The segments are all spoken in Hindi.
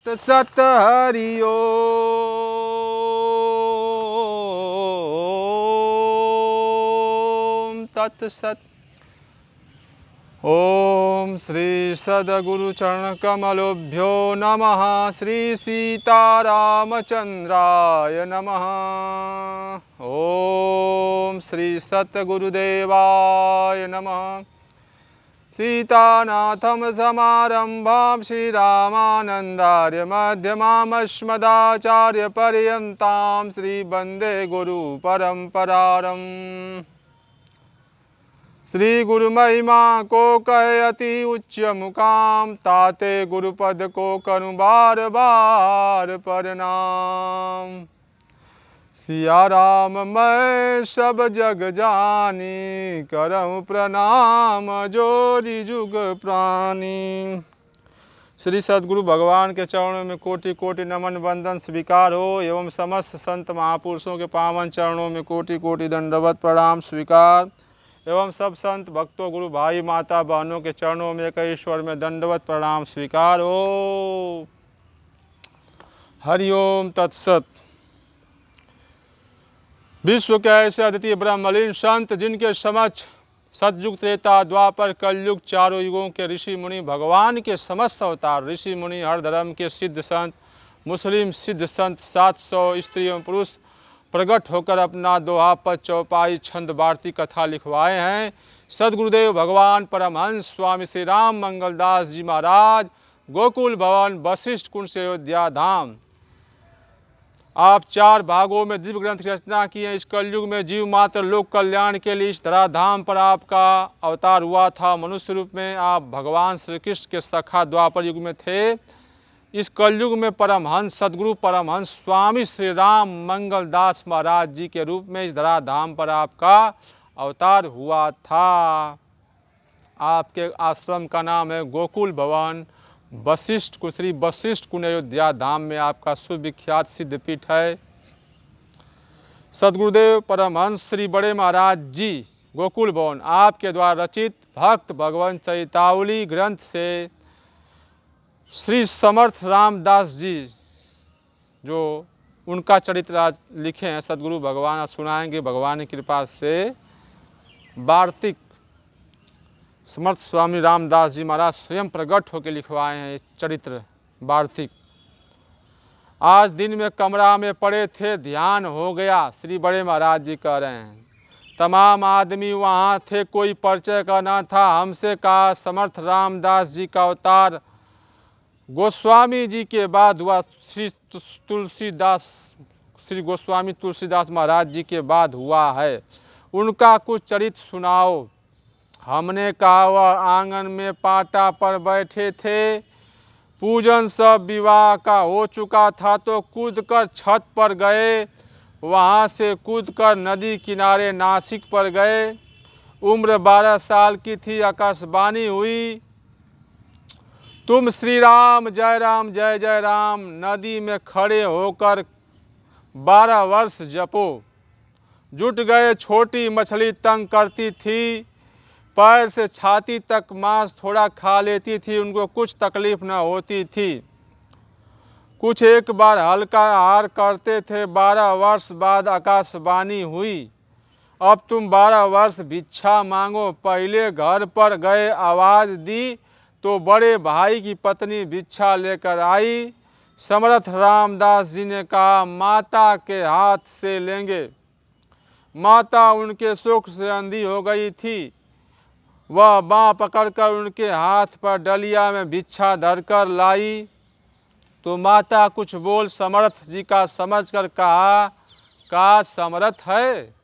तत्सत हरि ओम तत्सत। ओम श्री सद्गुरु चरण कमलोभ्यो नमः। श्री सीतारामचंद्राय नमः। ओम श्री सद्गुरुदेवाय नमः। सीतानाथम समारंभां श्रीरामानंदार्य मध्यमामस्मदाचार्य पर्यन्तां श्री वंदे गुरु परंपरारम्। श्री गुरु महिमा को कहे अति उच्च मुकाम, ताते गुरुपद को करूं बार बार प्रणाम। सिया राम मैं सब जग जानी, करऊं प्रणाम जोरी जुग प्राणी। श्री सद्गुरु भगवान के चरणों में कोटि कोटि नमन वंदन स्वीकार हो एवं समस्त संत महापुरुषों के पावन चरणों में कोटि कोटि दंडवत प्रणाम स्वीकार एवं सब संत भक्तों गुरु भाई माता बहनों के चरणों में एक ईश्वर में दंडवत प्रणाम स्वीकार हो। हरिओम तत्सत। विश्व के ऐसे अद्वितीय ब्रह्मलीन संत जिनके समक्ष सतयुग त्रेता द्वापर कलयुग चारों युगों के ऋषि मुनि भगवान के समस्त अवतार ऋषि मुनि हर धर्म के सिद्ध संत मुस्लिम सिद्ध संत 700 स्त्री एवं पुरुष प्रकट होकर अपना दोहा पद चौपाई छंद वार्ती कथा लिखवाए हैं। सद्गुरुदेव भगवान परमहंस स्वामी श्री राम मंगलदास जी महाराज गोकुल भवन वशिष्ठ कुंड से अयोध्या धाम। आप 4 भागों में दिव्य ग्रंथ की रचना की है। इस कलयुग में जीव मात्र लोक कल्याण के लिए इस धराधाम पर आपका अवतार हुआ था। मनुष्य रूप में आप भगवान श्री कृष्ण के सखा द्वापर युग में थे। इस कलयुग में परमहंस सदगुरु परमहंस स्वामी श्री राम मंगलदास महाराज जी के रूप में इस धराधाम पर आपका अवतार हुआ था। आपके आश्रम का नाम है गोकुल भवन वशिष्ठ श्री वशिष्ठ कुंड अयोध्या धाम में आपका सुविख्यात सिद्धपीठ है। सद्गुरुदेव परमहंस श्री बड़े महाराज जी गोकुल भवन आपके द्वारा रचित भक्त भगवान चरितावली ग्रंथ से श्री समर्थ रामदास जी जो उनका चरित्र आज लिखे हैं सद्गुरु भगवान सुनाएंगे। भगवान की कृपा से वार्तिक समर्थ स्वामी रामदास जी महाराज स्वयं प्रकट होकर लिखवाए हैं चरित्र वार्तिक। आज दिन में कमरा में पड़े थे ध्यान हो गया, श्री बड़े महाराज जी कह रहे हैं। तमाम आदमी वहाँ थे, कोई परिचय का ना था। हमसे कहा समर्थ रामदास जी का अवतार गोस्वामी जी के बाद हुआ, श्री गोस्वामी तुलसीदास महाराज जी के बाद हुआ है। उनका कुछ चरित्र सुनाओ। हमने कहा वह आंगन में पाटा पर बैठे थे, पूजन सब विवाह का हो चुका था तो कूदकर छत पर गए, वहाँ से कूदकर नदी किनारे नासिक पर गए। उम्र 12 साल की थी। आकाशवाणी हुई, तुम श्री राम जय जय राम नदी में खड़े होकर 12 वर्ष जपो। जुट गए, छोटी मछली तंग करती थी, पैर से छाती तक मांस थोड़ा खा लेती थी, उनको कुछ तकलीफ न होती थी। कुछ एक बार हल्का आहार करते थे। 12 वर्ष बाद आकाशवाणी हुई, अब तुम 12 वर्ष भिक्षा मांगो। पहले घर पर गए, आवाज दी तो बड़े भाई की पत्नी भिक्षा लेकर आई। समर्थ रामदास जी ने कहा माता के हाथ से लेंगे। माता उनके शोक से अंधी हो गई थी। वह बाँ पकड़कर उनके हाथ पर डलिया में भिक्षा धरकर लाई तो माता कुछ बोल समर्थ जी का समझकर कहा समर्थ है।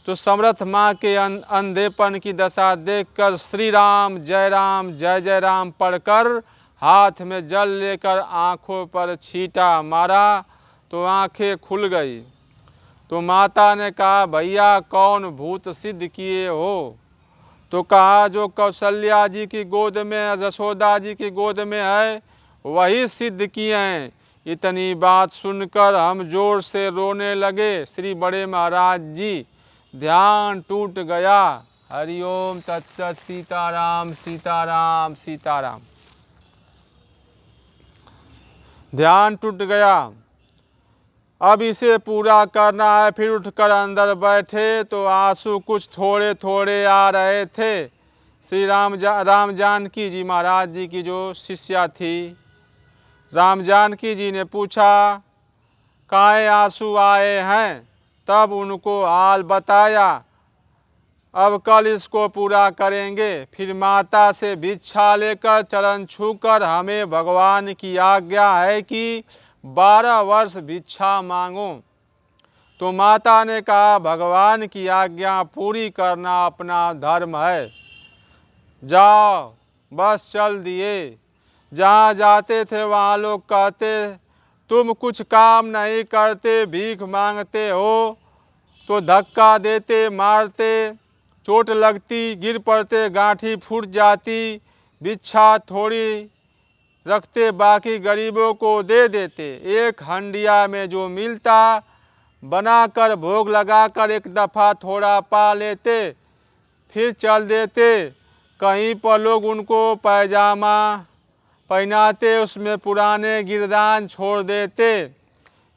तो समर्थ माँ के अंधेपन की दशा देखकर श्री राम जय जय राम पढ़कर हाथ में जल लेकर आँखों पर छींटा मारा तो आँखें खुल गई। तो माता ने कहा भैया कौन भूत सिद्ध किए हो? तो कहा जो कौशल्या जी की गोद में जशोदा जी की गोद में है वही सिद्ध किए हैं। इतनी बात सुनकर हम जोर से रोने लगे। श्री बड़े महाराज जी ध्यान टूट गया। हरिओम तत्सत। सीताराम सीताराम सीताराम। ध्यान टूट गया, अब इसे पूरा करना है। फिर उठकर अंदर बैठे तो आंसू कुछ थोड़े थोड़े आ रहे थे। श्री राम जानकी जी महाराज जी की जो शिष्या थी, राम जानकी जी ने पूछा काहे आंसू आए हैं। तब उनको हाल बताया, अब कल इसको पूरा करेंगे। फिर माता से भिक्षा लेकर चरण छूकर हमें भगवान की आज्ञा है कि 12 वर्ष भिक्षा मांगो। तो माता ने कहा भगवान की आज्ञा पूरी करना अपना धर्म है, जाओ। बस चल दिए। जहाँ जाते थे वहाँ लोग कहते तुम कुछ काम नहीं करते, भीख मांगते हो। तो धक्का देते, मारते, चोट लगती, गिर पड़ते, गांठी फूट जाती, भिक्षा थोड़ी रखते, बाकी गरीबों को दे देते। एक हंडिया में जो मिलता बनाकर भोग लगाकर एक दफ़ा थोड़ा पा लेते, फिर चल देते। कहीं पर लोग उनको पैजामा पहनाते, उसमें पुराने गिरदान छोड़ देते।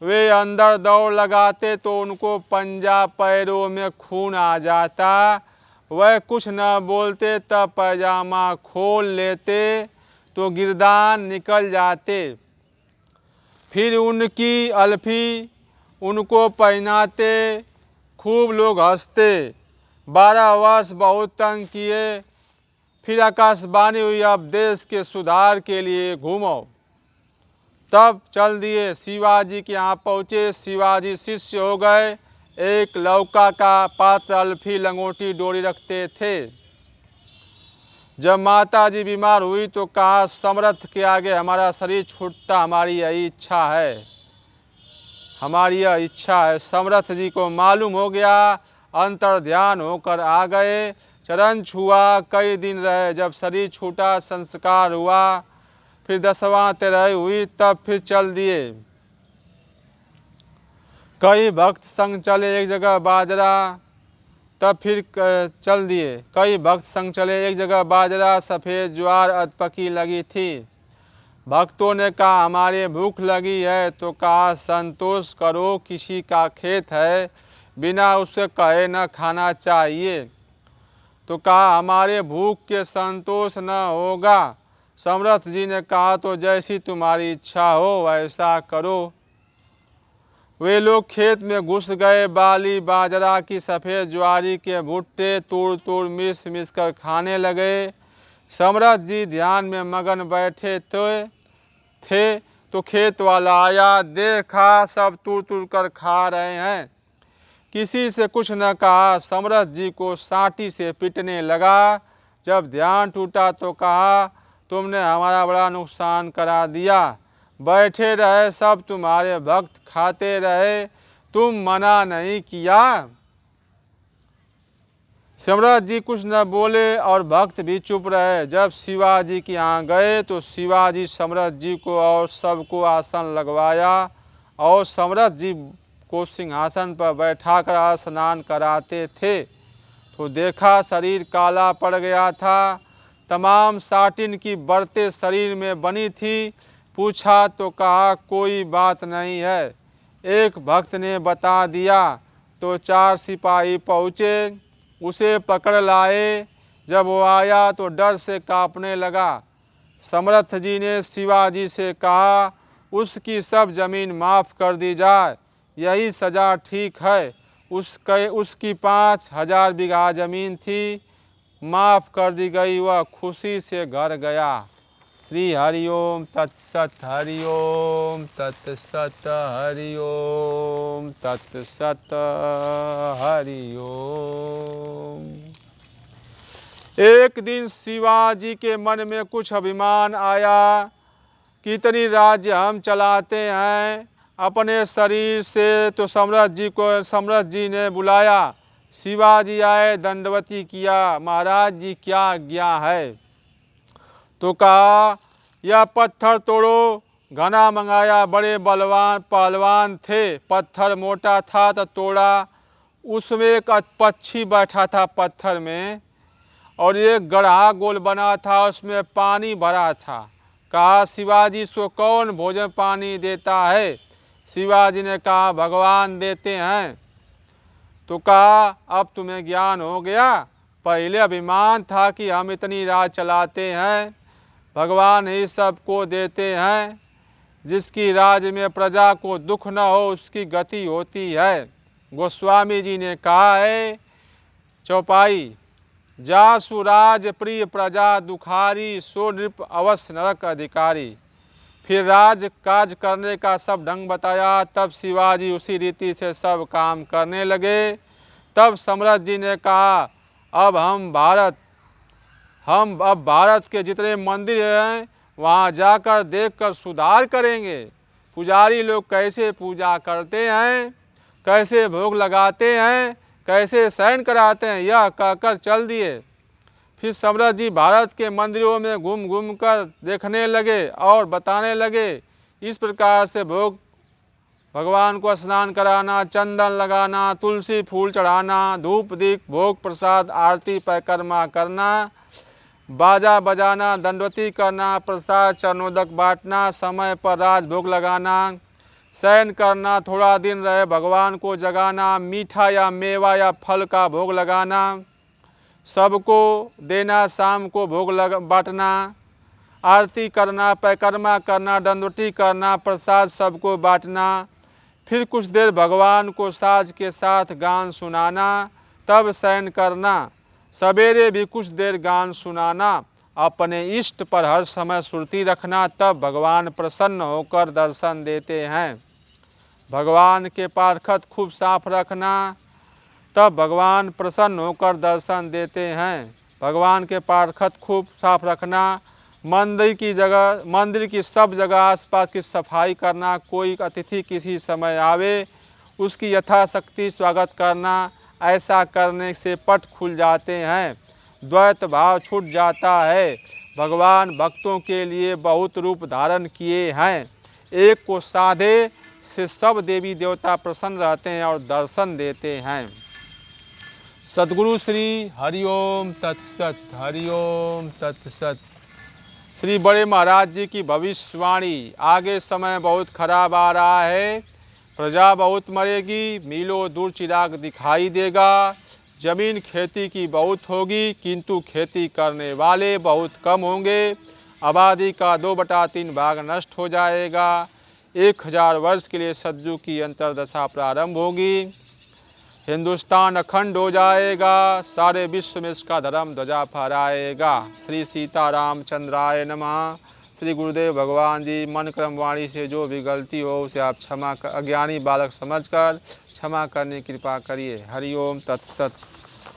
वे अंदर दौड़ लगाते तो उनको पंजा पैरों में खून आ जाता। वह कुछ न बोलते, तब पैजामा खोल लेते तो गिरदान निकल जाते। फिर उनकी अल्फी उनको पहनाते, खूब लोग हंसते। 12 वर्ष बहुत तंग किए। फिर आकाशवाणी हुई, अब देश के सुधार के लिए घूमो। तब चल दिए। शिवाजी के यहाँ पहुँचे, शिवाजी शिष्य हो गए। एक लौका का पात्र, अल्फी, लंगोटी, डोरी रखते थे। जब माता जी बीमार हुई तो कहा समर्थ के आगे हमारा शरीर छूटता, हमारी यही इच्छा है, हमारी यह इच्छा है। समर्थ जी को मालूम हो गया, अंतर ध्यान होकर आ गए, चरण छुआ, कई दिन रहे। जब शरीर छूटा, संस्कार हुआ, फिर 10वां तेरह हुई, तब फिर चल दिए। कई भक्त संग चले, एक जगह बाजरा, तब फिर चल दिए। कई भक्त संग चले, एक जगह बाजरा, सफ़ेद ज्वार अधपकी लगी थी। भक्तों ने कहा हमारे भूख लगी है। तो कहा संतोष करो, किसी का खेत है, बिना उसे कहे न खाना चाहिए। तो कहा हमारे भूख के संतोष न होगा। समर्थ जी ने कहा तो जैसी तुम्हारी इच्छा हो वैसा करो। वे लोग खेत में घुस गए। बाली, बाजरा की, सफ़ेद ज्वारी के भुट्टे तोड़ तोड़ मिस मिस कर खाने लगे। समर्थ जी ध्यान में मगन बैठे थे तो खेत वाला आया, देखा सब तोड़ तोड़ कर खा रहे हैं। किसी से कुछ न कहा, समर्थ जी को साटी से पीटने लगा। जब ध्यान टूटा तो कहा तुमने हमारा बड़ा नुकसान करा दिया। बैठे रहे सब तुम्हारे भक्त, खाते रहे, तुम मना नहीं किया। समर्थ जी कुछ न बोले और भक्त भी चुप रहे। जब शिवाजी के यहाँ गए तो शिवाजी समर्थ जी को और सबको आसन लगवाया और समर्थ जी को सिंहासन पर बैठाकर स्नान कराते थे। तो देखा शरीर काला पड़ गया था, तमाम साटिन की बरतें शरीर में बनी थी। पूछा तो कहा कोई बात नहीं है। एक भक्त ने बता दिया तो 4 सिपाही पहुँचे, उसे पकड़ लाए। जब वो आया तो डर से कांपने लगा। समर्थ जी ने शिवाजी से कहा उसकी सब जमीन माफ़ कर दी जाए, यही सज़ा ठीक है। उसकी 5000 बीघा जमीन थी, माफ़ कर दी गई। वह खुशी से घर गया। श्री हरिओम तत्सत, हरिओम तत्सत, हरिओम तत्सत, हरिओम। एक दिन शिवाजी के मन में कुछ अभिमान आया, कितनी राज्य हम चलाते हैं अपने शरीर से। तो समर्थ जी ने बुलाया। शिवाजी आए, दंडवती किया, महाराज जी क्या आज्ञा है। तो कहा यह पत्थर तोड़ो। घना मंगाया, बड़े बलवान पहलवान थे। पत्थर मोटा था तो तोड़ा। उसमें एक पक्षी बैठा था पत्थर में, और एक गड्ढा गोल बना था, उसमें पानी भरा था। कहा शिवाजी सो कौन भोजन पानी देता है? शिवाजी ने कहा भगवान देते हैं। तो कहा अब तुम्हें ज्ञान हो गया, पहले अभिमान था कि हम इतनी राज चलाते हैं, भगवान ही सबको देते हैं। जिसकी राज में प्रजा को दुख न हो उसकी गति होती है। गोस्वामी जी ने कहा है चौपाई, जासु राज प्रिय प्रजा दुखारी, सो नृप अवश्य नरक अधिकारी। फिर राज काज करने का सब ढंग बताया। तब शिवाजी उसी रीति से सब काम करने लगे। तब सम्राट जी ने कहा अब अब भारत के जितने मंदिर हैं वहाँ जाकर देखकर सुधार करेंगे। पुजारी लोग कैसे पूजा करते हैं, कैसे भोग लगाते हैं, कैसे शयन कराते हैं, यह कहकर चल दिए। फिर सम्राट जी भारत के मंदिरों में घूम घूम कर देखने लगे और बताने लगे इस प्रकार से भोग, भगवान को स्नान कराना, चंदन लगाना, तुलसी फूल चढ़ाना, धूप दीप भोग प्रसाद आरती परिक्रमा करना, बाजा बजाना, दंडवती करना, प्रसाद चरणोदक बांटना, समय पर राजभोग लगाना, शयन करना, थोड़ा दिन रहे भगवान को जगाना, मीठा या मेवा या फल का भोग लगाना, सबको देना, शाम को भोग बांटना, आरती करना, परिक्रमा करना, दंडवती करना, प्रसाद सबको बांटना, फिर कुछ देर भगवान को साज के साथ गान सुनाना, तब शयन करना, सवेरे भी कुछ देर गान सुनाना, अपने इष्ट पर हर समय सुरती रखना, तब भगवान प्रसन्न होकर दर्शन देते हैं। भगवान के पारखत खूब साफ रखना, तब भगवान प्रसन्न होकर दर्शन देते हैं। भगवान के पारखत खूब साफ रखना, मंदिर की सब जगह आसपास की सफाई करना, कोई अतिथि किसी समय आवे उसकी यथाशक्ति स्वागत करना, ऐसा करने से पट खुल जाते हैं, द्वैत भाव छूट जाता है। भगवान भक्तों के लिए बहुत रूप धारण किए हैं, एक को साधे से सब देवी देवता प्रसन्न रहते हैं और दर्शन देते हैं। सद्गुरु श्री हरिओम तत्सत, हरिओम तत्सत। श्री बड़े महाराज जी की भविष्यवाणी, आगे समय बहुत खराब आ रहा है, प्रजा बहुत मरेगी, मीलों दूर चिराग दिखाई देगा, जमीन खेती की बहुत होगी किंतु खेती करने वाले बहुत कम होंगे, आबादी का 2/3 भाग नष्ट हो जाएगा, 1000 वर्ष के लिए सतयुग की अंतर्दशा प्रारंभ होगी, हिंदुस्तान अखंड हो जाएगा, सारे विश्व में इसका धर्म ध्वजा फहराएगा। श्री सीताराम चंद्राय नमः। श्री गुरुदेव भगवान जी, मन क्रम वाणी से जो भी गलती हो उसे आप अज्ञानी बालक समझकर क्षमा करने की कृपा करिए। हरिओम तत्सत।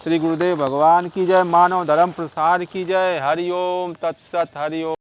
श्री गुरुदेव भगवान की जय, मानव धर्म प्रसार की जय। हरिओम तत्सत, हरिओम।